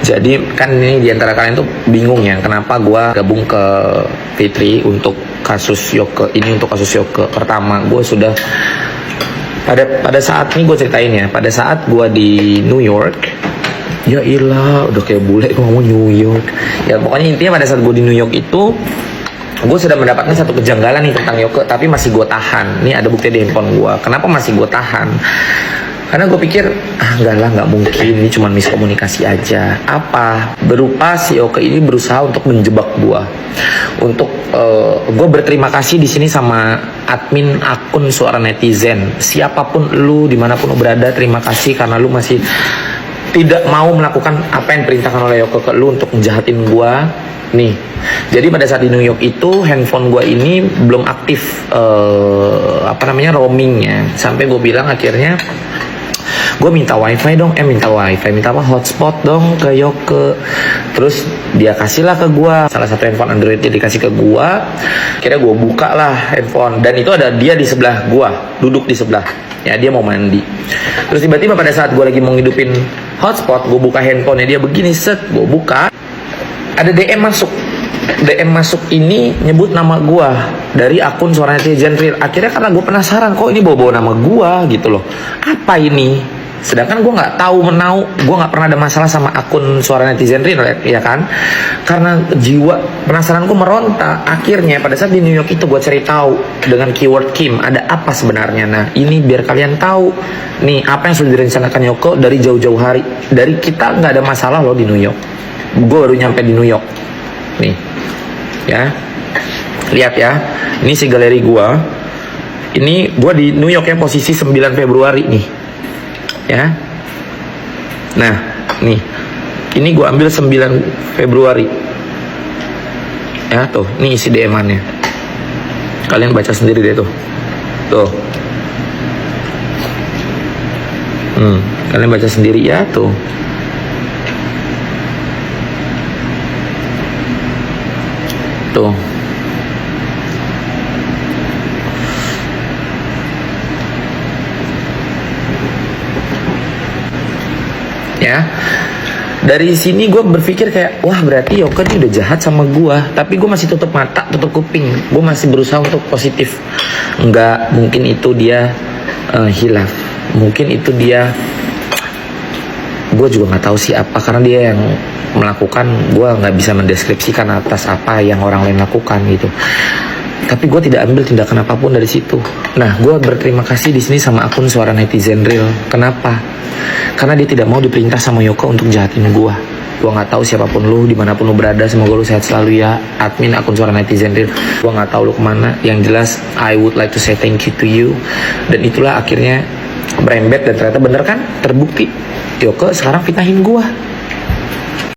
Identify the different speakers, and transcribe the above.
Speaker 1: Jadi kan ini diantara kalian tuh bingung ya, kenapa gue gabung ke Fitri untuk kasus Yoke ini. Untuk kasus Yoke pertama, gue sudah pada saat ini gue ceritain ya, pada saat gue di New York, ya ilah udah kayak bule gue ngomong New York ya, pokoknya intinya pada saat gue di New York itu gue sudah mendapatkan satu kejanggalan nih tentang Yoke, tapi masih gue tahan. Ini ada bukti di handphone gue. Kenapa masih gue tahan? Karena gue pikir, enggak lah, nggak mungkin, ini cuma miskomunikasi aja. Apa? Berupa si Yoke ini berusaha untuk menjebak gue. Gue berterima kasih di sini sama admin akun Suara Netizen. Siapapun lu, dimanapun lu berada, terima kasih karena lu masih tidak mau melakukan apa yang diperintahkan oleh Yoke ke lu untuk menjahatin gue. Nih, jadi pada saat di New York itu handphone gue ini belum aktif roamingnya. Sampai gue bilang akhirnya gue minta wifi dong, minta apa, hotspot dong ke Yoke. Terus dia kasihlah ke gue salah satu handphone Android, dia dikasih ke gue. Akhirnya gue buka lah handphone, dan itu ada dia di sebelah gue, duduk di sebelah ya, dia mau mandi. Terus tiba-tiba pada saat gue lagi mau ngidupin hotspot, gue buka handphonenya dia begini, set, gue buka, ada DM masuk ini nyebut nama gue dari akun Suara Netizen Real. Akhirnya karena gue penasaran, kok ini bawa-bawa nama gue gitu loh, apa ini? Sedangkan gue nggak tahu menau, gue nggak pernah ada masalah sama akun Suara Netizen Real ya kan. Karena jiwa penasaran gue meronta. Akhirnya pada saat di New York itu gue cari tahu dengan keyword Kim, ada apa sebenarnya. Nah ini biar kalian tahu nih apa yang sudah direncanakan Yoke dari jauh-jauh hari. Dari kita nggak ada masalah loh di New York. Gue baru nyampe di New York nih ya, lihat ya, ini si galeri gue. Ini gue di New York ya, posisi 9 Februari nih ya. Nah nih, ini gue ambil 9 Februari ya, tuh nih isi DM-annya. Kalian baca sendiri deh tuh. Kalian baca sendiri ya tuh. Tuh. Ya. Dari sini gue berpikir kayak, wah berarti Yoke ini udah jahat sama gue. Tapi gue masih tutup mata, tutup kuping. Gue masih berusaha untuk positif. Enggak, mungkin itu dia hilaf. Mungkin itu dia, gue juga nggak tahu sih apa, karena dia yang melakukan. Gue nggak bisa mendeskripsikan atas apa yang orang lain lakukan gitu. Tapi gue tidak ambil tindakan apapun dari situ. Nah, gue berterima kasih di sini sama akun Suara Netizen Real. Kenapa? Karena dia tidak mau diperintah sama Yoke untuk jahatin gue. Gue nggak tahu siapapun lu, dimanapun lu berada, semoga lu sehat selalu ya. Admin akun Suara Netizen Real. Gue nggak tahu lu kemana. Yang jelas, I would like to say thank you to you. Dan itulah akhirnya berembet, dan ternyata bener kan, terbukti Yoke sekarang fitnahin gue.